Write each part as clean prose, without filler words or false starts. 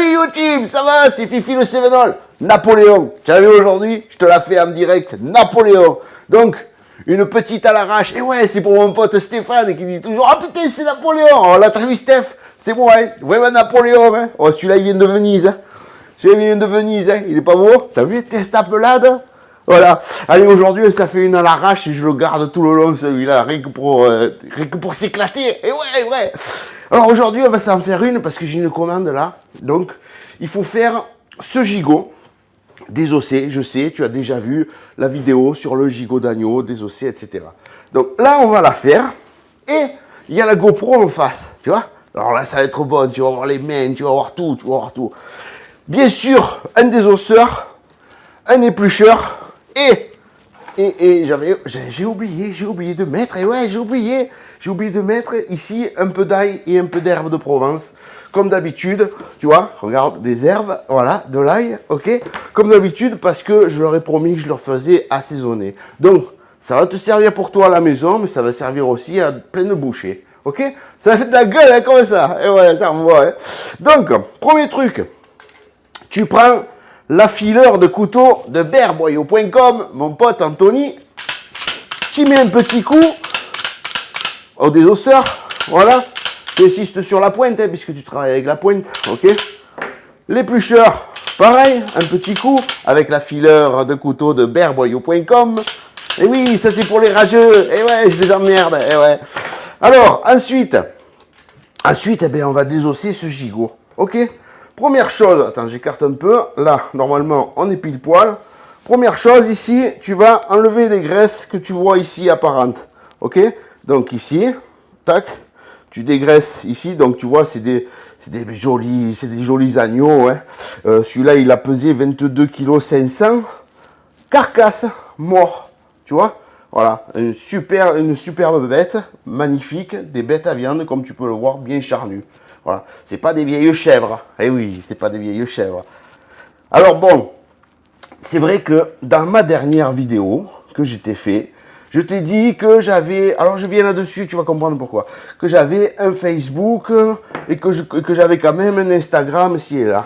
Salut YouTube, ça va? C'est Fifi le Cévenol. Napoléon, tu as vu aujourd'hui? Je te la fais en direct, Napoléon. Donc, une petite à l'arrache. Et ouais, c'est pour mon pote Stéphane qui dit toujours, ah putain, c'est Napoléon. Oh là, t'as vu Steph? C'est moi, hein? Vraiment Napoléon, hein? Oh, celui-là, il vient de Venise, hein? Celui-là, il vient de Venise, hein? Il est pas beau? T'as vu, testa pelade? Voilà. Allez, aujourd'hui, ça fait une à l'arrache et je le garde tout le long, celui-là, rien que pour s'éclater. Et ouais. Alors aujourd'hui, on va s'en faire une parce que j'ai une commande là. Donc, il faut faire ce gigot désossé. Je sais, tu as déjà vu la vidéo sur le gigot d'agneau, désossé, etc. Donc là, on va la faire. Et il y a la GoPro en face, tu vois. Alors là, ça va être bon. Tu vas voir les mains, tu vas voir tout, tout. Bien sûr, un désosseur, un éplucheur et j'ai oublié de mettre, et ouais, j'ai oublié de mettre ici un peu d'ail et un peu d'herbe de Provence. Comme d'habitude, tu vois, regarde, des herbes, voilà, de l'ail, ok. Comme d'habitude, parce que je leur ai promis que je leur faisais assaisonner. Donc, ça va te servir pour toi à la maison, mais ça va servir aussi à plein de bouchées, ok. Ça fait de la gueule, hein, comme ça, et ouais, ça envoie, hein. Donc, premier truc, tu prends l'affileur de couteau de berboyau.com, mon pote Anthony, qui met un petit coup au désosseur, voilà, j'insiste sur la pointe, hein, puisque tu travailles avec la pointe, ok. L'éplucheur, pareil, un petit coup avec l'affileur de couteau de berboyau.com, et oui, ça c'est pour les rageux, et ouais, je les emmerde, et ouais. Alors, ensuite, eh bien, on va désosser ce gigot, ok. Première chose, attends, j'écarte un peu. Là, normalement, on est pile poil. Première chose, ici, tu vas enlever les graisses que tu vois ici apparentes. Ok? Donc ici, tac, tu dégraisses ici. Donc tu vois, c'est des jolis agneaux. Hein. Celui-là, il a pesé 22 kg 500. Carcasse, mort. Tu vois? Voilà, une superbe bête, magnifique, des bêtes à viande, comme tu peux le voir, bien charnues. Voilà, c'est pas des vieilles chèvres. Eh oui, c'est pas des vieilles chèvres. Alors bon, c'est vrai que dans ma dernière vidéo que je t'ai fait, je t'ai dit que j'avais, alors je viens là-dessus, tu vas comprendre pourquoi, que j'avais un Facebook et que j'avais quand même un Instagram ici et là.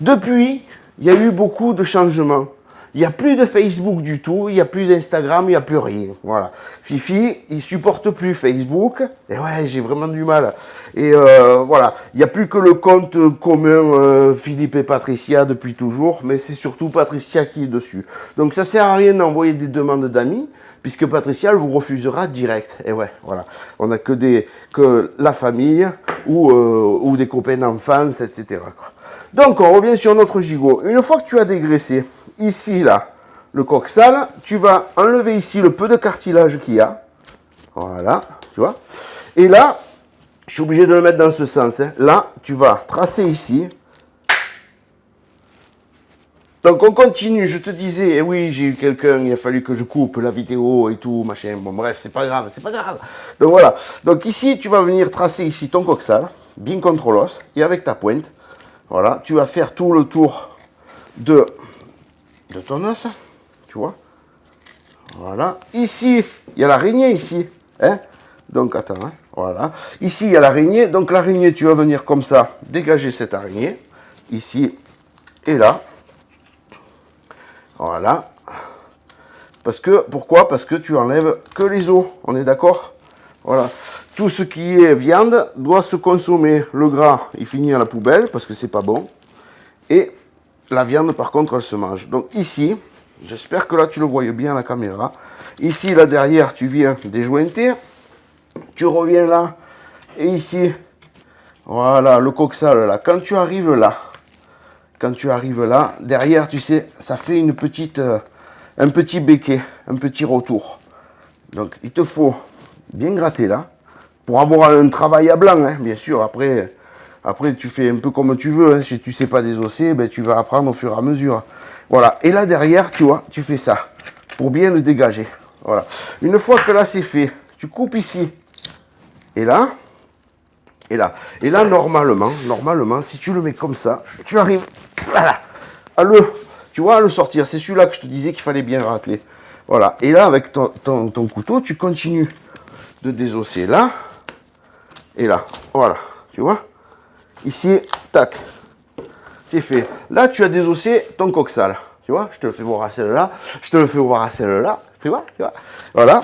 Depuis, il y a eu beaucoup de changements. Il n'y a plus de Facebook du tout, il n'y a plus d'Instagram, il n'y a plus rien. Voilà. Fifi, il supporte plus Facebook. Et ouais, j'ai vraiment du mal. Et voilà, il n'y a plus que le compte commun Philippe et Patricia depuis toujours, mais c'est surtout Patricia qui est dessus. Donc ça sert à rien d'envoyer des demandes d'amis, puisque Patricia elle vous refusera direct. Et ouais, voilà. On n'a que la famille ou des copains d'enfance, etc. Donc on revient sur notre gigot. Une fois que tu as dégraissé, ici, là, le coxal, tu vas enlever ici le peu de cartilage qu'il y a. Voilà, tu vois. Et là, je suis obligé de le mettre dans ce sens. Hein. Là, tu vas tracer ici. Donc, on continue. Je te disais, eh oui, j'ai eu quelqu'un, il a fallu que je coupe la vidéo et tout, machin. Bon, bref, c'est pas grave, c'est pas grave. Donc, voilà. Donc, ici, tu vas venir tracer ici ton coxal, bien contre l'os, et avec ta pointe. Voilà, tu vas faire tout le tour de ton os, tu vois. Voilà. Ici, il y a l'araignée ici. Hein. Donc, attends, hein. Voilà. Ici, il y a l'araignée. Donc, l'araignée, tu vas venir comme ça, dégager cette araignée. Ici et là. Voilà. Pourquoi? Parce que tu enlèves que les os. On est d'accord? Voilà. Tout ce qui est viande doit se consommer. Le gras, il finit à la poubelle parce que c'est pas bon. Et la viande, par contre, elle se mange. Donc ici, j'espère que là, tu le voyais bien à la caméra. Ici, là, derrière, tu viens déjointer. Tu reviens là. Et ici, voilà, le coxal, là. Quand tu arrives là, derrière, tu sais, ça fait un petit béquet, un petit retour. Donc, il te faut bien gratter là. Pour avoir un travail à blanc, hein, bien sûr. Après, tu fais un peu comme tu veux. Hein. Si tu ne sais pas désosser, ben, tu vas apprendre au fur et à mesure. Voilà. Et là, derrière, tu vois, tu fais ça. Pour bien le dégager. Voilà. Une fois que là, c'est fait, tu coupes ici. Et là. Et là. Et là, normalement, si tu le mets comme ça, tu arrives, voilà, à le sortir. C'est celui-là que je te disais qu'il fallait bien racler. Voilà. Et là, avec ton couteau, tu continues de désosser là. Et là. Voilà. Tu vois? Ici, tac. c'est fait. Là, tu as désossé ton coxal. Tu vois, je te le fais voir à celle-là. Je te le fais voir à celle-là. Tu vois. Voilà.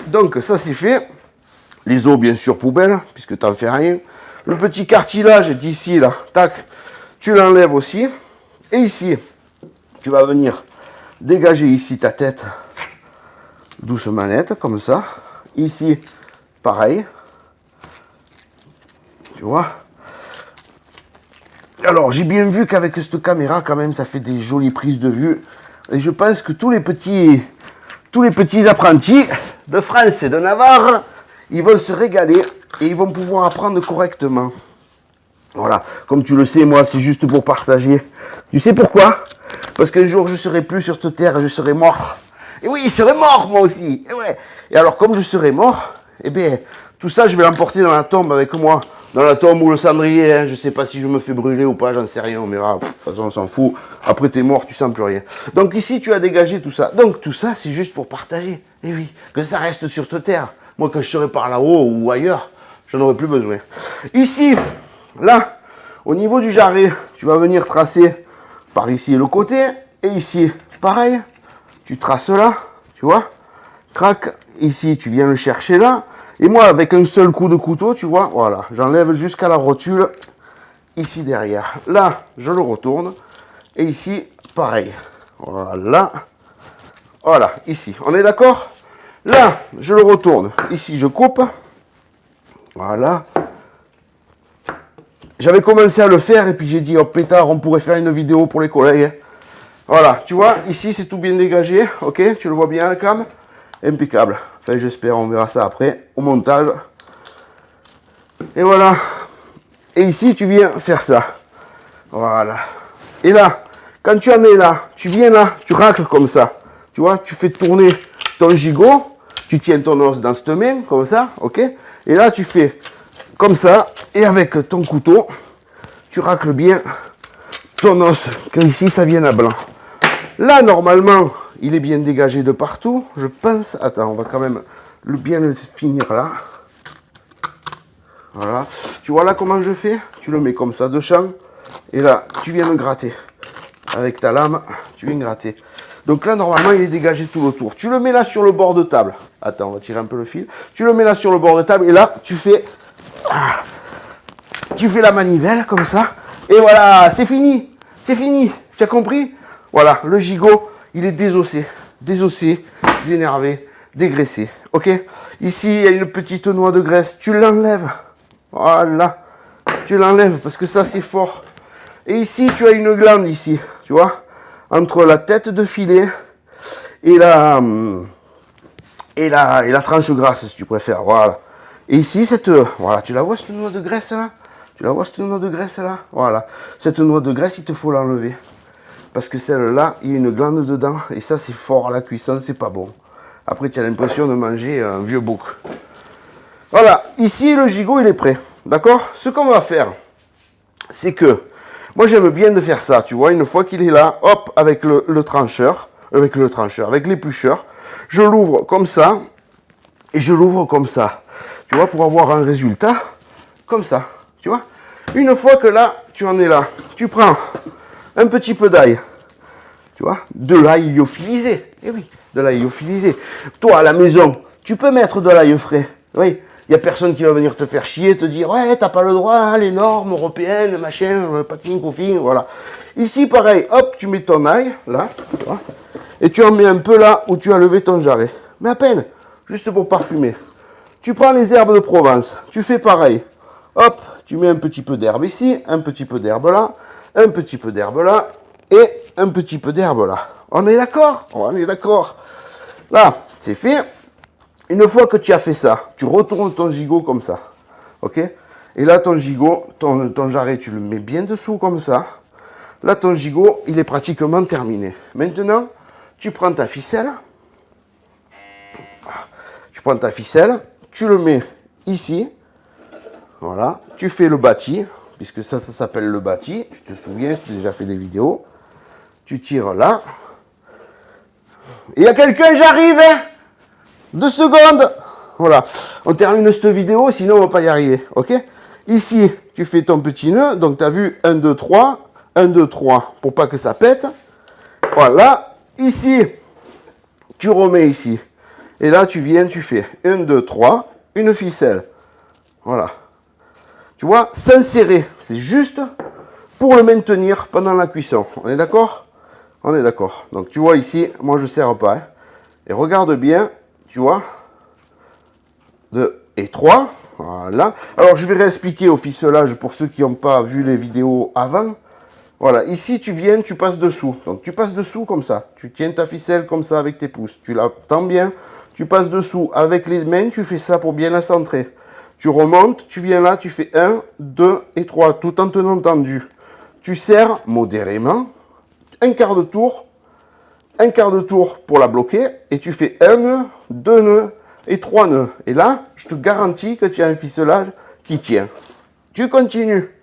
Donc, ça, c'est fait. Les os, bien sûr, poubelle, puisque tu n'en fais rien. Le petit cartilage d'ici, là, tac, tu l'enlèves aussi. Et ici, tu vas venir dégager ici ta tête doucement nette, comme ça. Ici, pareil. Tu vois. Alors, j'ai bien vu qu'avec cette caméra, quand même, ça fait des jolies prises de vue. Et je pense que tous les petits apprentis de France et de Navarre, ils vont se régaler et ils vont pouvoir apprendre correctement. Voilà, comme tu le sais, moi, c'est juste pour partager. Tu sais pourquoi? Parce qu'un jour, je serai plus sur cette terre et je serai mort. Et oui, je serai mort, moi aussi. Et ouais. Et alors, comme je serai mort, eh bien, tout ça, je vais l'emporter dans la tombe avec moi. Dans la tombe ou le cendrier, hein. Je sais pas si je me fais brûler ou pas, j'en sais rien, on verra. De toute façon, on s'en fout. Après, t'es mort, tu sens plus rien. Donc ici, tu as dégagé tout ça. Donc tout ça, c'est juste pour partager. Et oui, que ça reste sur cette terre. Moi, quand je serai par là-haut ou ailleurs, j'en aurai plus besoin. Ici, là, au niveau du jarret, tu vas venir tracer par ici le côté. Et ici, pareil, tu traces là, tu vois. Crac, ici, tu viens le chercher là. Et moi, avec un seul coup de couteau, tu vois, voilà, j'enlève jusqu'à la rotule, ici derrière. Là, je le retourne. Et ici, pareil. Voilà. Voilà, ici. On est d'accord? Là, je le retourne. Ici, je coupe. Voilà. J'avais commencé à le faire et puis j'ai dit, oh pétard, on pourrait faire une vidéo pour les collègues. Voilà, tu vois, ici, c'est tout bien dégagé. Ok, tu le vois bien, la cam? Impeccable. Enfin, j'espère, on verra ça après, au montage. Et voilà. Et ici, tu viens faire ça. Voilà. Et là, quand tu en es là, tu viens là, tu racles comme ça. Tu vois, tu fais tourner ton gigot. Tu tiens ton os dans cette main, comme ça, ok? Et là, tu fais comme ça. Et avec ton couteau, tu racles bien ton os. Qu'ici, ça vienne à blanc. Là, normalement, il est bien dégagé de partout, je pense. Attends, on va quand même bien le finir là. Voilà. Tu vois là comment je fais? Tu le mets comme ça de champ. Et là, tu viens le gratter. Avec ta lame, tu viens gratter. Donc là, normalement, il est dégagé tout le tour. Tu le mets là sur le bord de table. Attends, on va tirer un peu le fil. Tu le mets là sur le bord de table. Et là, tu fais la manivelle comme ça. Et voilà, c'est fini. C'est fini. Tu as compris? Voilà, le gigot, il est désossé. Désossé, dénervé, dégraissé. Ok? Ici, il y a une petite noix de graisse. Tu l'enlèves. Voilà. Tu l'enlèves parce que ça, c'est fort. Et ici, tu as une glande ici. Tu vois? Entre la tête de filet et la tranche grasse, si tu préfères. Voilà. Et ici, voilà, tu la vois, cette noix de graisse là? Tu la vois, cette noix de graisse là? Voilà. Cette noix de graisse, il te faut l'enlever. Parce que celle-là, il y a une glande dedans. Et ça, c'est fort à la cuisson, c'est pas bon. Après, tu as l'impression de manger un vieux bouc. Voilà. Ici, le gigot, il est prêt. D'accord? Ce qu'on va faire, c'est que, moi, j'aime bien de faire ça. Tu vois, une fois qu'il est là, hop, avec avec l'éplucheur, je l'ouvre comme ça. Et je l'ouvre comme ça. Tu vois, pour avoir un résultat comme ça. Tu vois? Une fois que là, tu en es là, tu prends un petit peu d'ail, tu vois, de l'ail lyophilisé. Eh oui, de l'ail lyophilisé. Toi, à la maison, tu peux mettre de l'ail frais. Oui, il n'y a personne qui va venir te faire chier, te dire, ouais, t'as pas le droit, hein, les normes européennes, machin, patin, coffin, voilà. Ici, pareil, hop, tu mets ton ail, là, tu vois, et tu en mets un peu là où tu as levé ton jarret. Mais à peine, juste pour parfumer. Tu prends les herbes de Provence, tu fais pareil. Hop, tu mets un petit peu d'herbe ici, un petit peu d'herbe là, un petit peu d'herbe là, et un petit peu d'herbe là. On est d'accord? On est d'accord. Là, c'est fait. Une fois que tu as fait ça, tu retournes ton gigot comme ça. Ok? Et là, ton gigot, ton jarret, tu le mets bien dessous comme ça. Là, ton gigot, il est pratiquement terminé. Maintenant, tu prends ta ficelle. Tu le mets ici. Voilà. Tu fais le bâti. Puisque ça s'appelle le bâti. Tu te souviens, j'ai déjà fait des vidéos. Tu tires là. Il y a quelqu'un, j'arrive, hein? 2 secondes. Voilà. On termine cette vidéo, sinon on ne va pas y arriver. Ok? Ici, tu fais ton petit nœud. Donc, tu as vu 1, 2, 3. 1, 2, 3, pour pas que ça pète. Voilà. Ici, tu remets ici. Et là, tu viens, tu fais 1, 2, 3, une ficelle. Voilà. Tu vois, s'insérer, c'est juste pour le maintenir pendant la cuisson. On est d'accord? On est d'accord. Donc, tu vois ici, moi, je ne serre pas. Hein. Et regarde bien, tu vois. 2 et 3. Voilà. Alors, je vais réexpliquer au ficelage pour ceux qui n'ont pas vu les vidéos avant. Voilà. Ici, tu viens, tu passes dessous. Donc, tu passes dessous comme ça. Tu tiens ta ficelle comme ça avec tes pouces. Tu la tends bien. Tu passes dessous. Avec les mains, tu fais ça pour bien la centrer. Tu remontes. Tu viens là. Tu fais 1, 2 et 3. Tout en tenant tendu. Tu serres modérément. Un quart de tour. Un quart de tour pour la bloquer. Et tu fais 1 nœud, 2 nœuds. Et 3 nœuds. Et là, je te garantis que tu as un ficelage qui tient. Tu continues.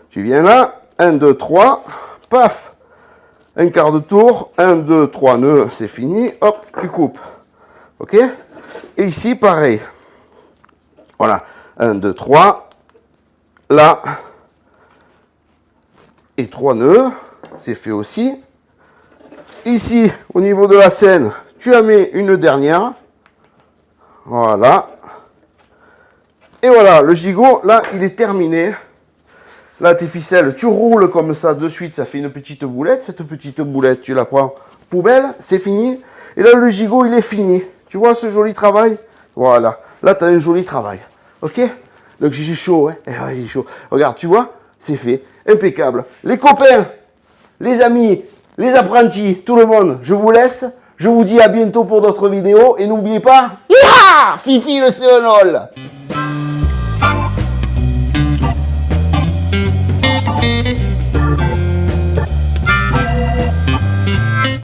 Tu viens là. 1, 2, 3. Paf. Un quart de tour. 1, 2, 3 nœuds. C'est fini. Hop, tu coupes. OK? Et ici, pareil. Voilà. 1, 2, 3. Là. Et 3 nœuds. C'est fait aussi. Ici, au niveau de la scène, tu en mets une dernière. Voilà. Et voilà, le gigot, là, il est terminé. Là, tes ficelles, tu roules comme ça de suite, ça fait une petite boulette. Cette petite boulette, tu la prends poubelle, c'est fini. Et là, le gigot, il est fini. Tu vois ce joli travail? Voilà. Là, tu as un joli travail. OK? Donc, j'ai chaud, hein? Ouais, j'ai chaud. Regarde, tu vois? C'est fait. Impeccable. Les copains, les amis, les apprentis, tout le monde, je vous laisse. Je vous dis à bientôt pour d'autres vidéos. Et n'oubliez pas, Fifi le Cévenol!